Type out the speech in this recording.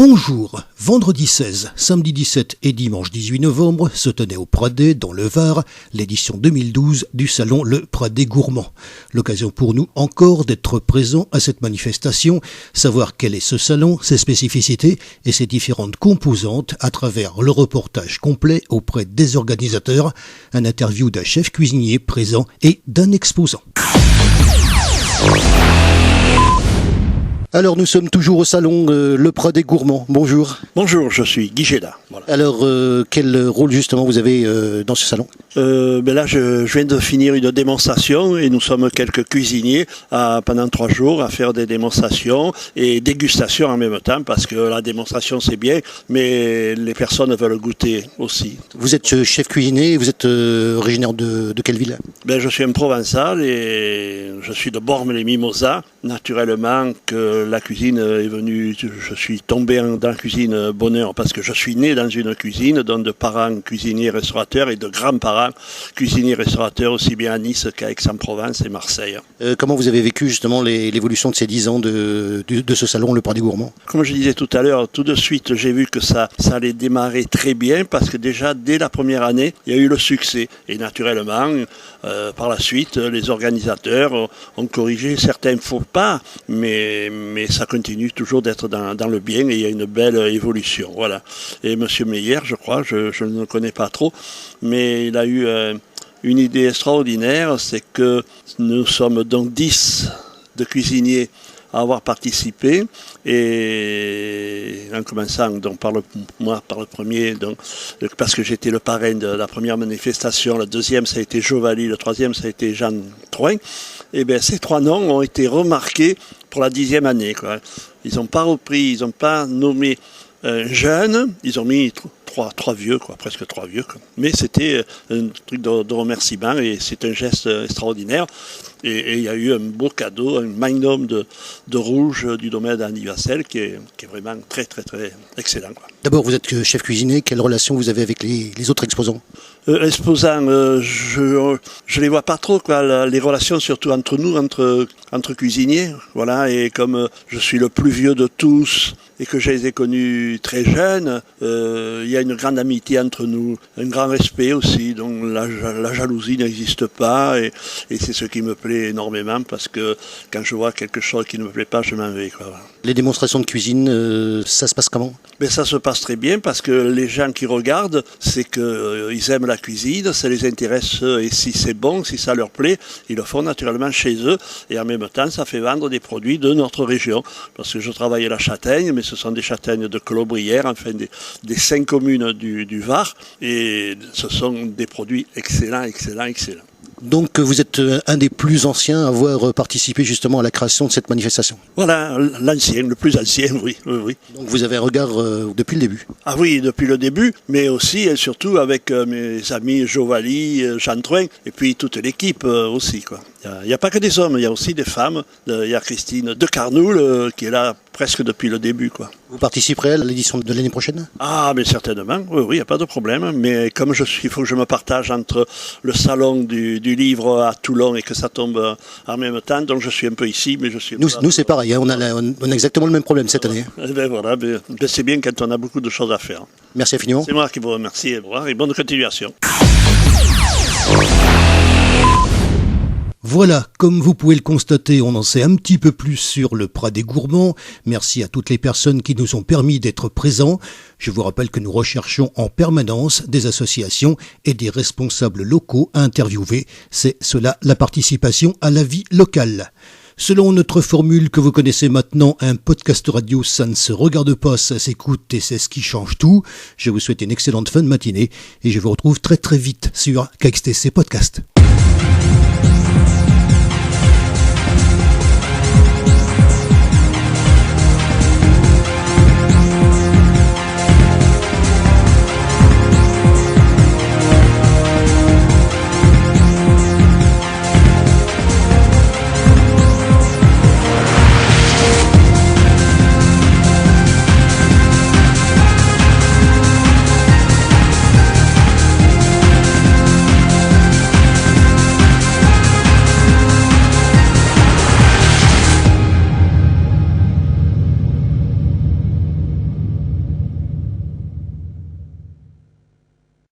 Bonjour, vendredi 16, samedi 17 et dimanche 18 novembre se tenait au Pradet, dans le Var, l'édition 2012 du salon Le Pradet Gourmand. L'occasion pour nous encore d'être présents à cette manifestation, savoir quel est ce salon, ses spécificités et ses différentes composantes à travers le reportage complet auprès des organisateurs, un interview d'un chef cuisinier présent et d'un exposant. Alors nous sommes toujours au salon Le Pradet Gourmand. Bonjour. Bonjour, je suis Guy Géda. Voilà. Alors quel rôle justement vous avez dans ce salon ? Là je viens de finir une démonstration et nous sommes quelques cuisiniers pendant 3 jours à faire des démonstrations et dégustations en même temps parce que la démonstration c'est bien mais les personnes veulent goûter aussi. Vous êtes chef cuisinier, vous êtes originaire de quelle ville ? Je suis un provençal et je suis de Bormes-les-Mimosas. Naturellement que la cuisine est venue, je suis tombé dans la cuisine bonheur parce que je suis né dans une cuisine dont de parents cuisiniers restaurateurs et de grands-parents cuisiniers restaurateurs aussi bien à Nice qu'à Aix-en-Provence et Marseille. Comment vous avez vécu justement l'évolution de ces 10 ans de ce salon Le Pradet Gourmand ? Comme je disais tout à l'heure, tout de suite j'ai vu que ça allait démarrer très bien parce que déjà dès la première année il y a eu le succès et naturellement par la suite les organisateurs ont corrigé certains faux pas mais ça continue toujours d'être dans le bien et il y a une belle évolution. Voilà. Et M. Meyer, je crois, je ne le connais pas trop, mais il a eu une idée extraordinaire, c'est que nous sommes donc 10 de cuisiniers à avoir participé et en commençant donc par le premier donc parce que j'étais le parrain de la première manifestation, la deuxième ça a été Jovali, le troisième ça a été Jean Troin. Et bien ces 3 noms ont été remarqués pour la 10e année quoi. Ils n'ont pas repris, ils n'ont pas nommé jeunes, ils ont mis trois vieux, quoi, presque 3 vieux. Quoi. Mais c'était un truc de remerciement et c'est un geste extraordinaire. Et il y a eu un beau cadeau, un magnum de rouge du domaine d'Anniversaire qui est vraiment très, très, très excellent. Quoi. D'abord, vous êtes chef cuisinier. Quelle relation vous avez avec les autres exposants ? Exposants, je les vois pas trop, quoi. Les relations surtout entre nous, entre cuisiniers. Voilà. Et comme je suis le plus vieux de tous et que je les ai connus très jeunes, il y a une grande amitié entre nous, un grand respect aussi. Donc la jalousie n'existe pas et c'est ce qui me plaît énormément parce que quand je vois quelque chose qui ne me plaît pas, je m'en vais. Quoi. Les démonstrations de cuisine, ça se passe comment ? Ça se passe très bien parce que les gens qui regardent, c'est qu'ils aiment la cuisine, ça les intéresse et si c'est bon, si ça leur plaît, ils le font naturellement chez eux et en même temps, ça fait vendre des produits de notre région parce que je travaille à la châtaigne, mais ce sont des châtaignes de Colobrières, enfin des 5 communes du Var et ce sont des produits excellents. Donc vous êtes un des plus anciens à avoir participé justement à la création de cette manifestation. Voilà, l'ancien, le plus ancien, oui. Donc vous avez un regard depuis le début. Ah oui, depuis le début, mais aussi et surtout avec mes amis Jovali, Jean Troin, et puis toute l'équipe aussi. Quoi. Il n'y a pas que des hommes, il y a aussi des femmes. Il y a Christine de Carnoul qui est là presque depuis le début. Quoi. Vous participerez à l'édition de l'année prochaine ? Ah, mais certainement, oui, il n'y a pas de problème. Mais comme il faut que je me partage entre le salon du livre à Toulon et que ça tombe en même temps, donc je suis un peu ici, mais je suis... Nous c'est pareil, hein, on a exactement le même problème cette année. Voilà, c'est bien quand on a beaucoup de choses à faire. Merci infiniment. C'est moi qui vous remercie et bonne continuation. Voilà, comme vous pouvez le constater, on en sait un petit peu plus sur le Pradet Gourmand. Merci à toutes les personnes qui nous ont permis d'être présents. Je vous rappelle que nous recherchons en permanence des associations et des responsables locaux à interviewer. C'est cela la participation à la vie locale. Selon notre formule que vous connaissez maintenant, un podcast radio, ça ne se regarde pas, ça s'écoute et c'est ce qui change tout. Je vous souhaite une excellente fin de matinée et je vous retrouve très très vite sur KXTC Podcast.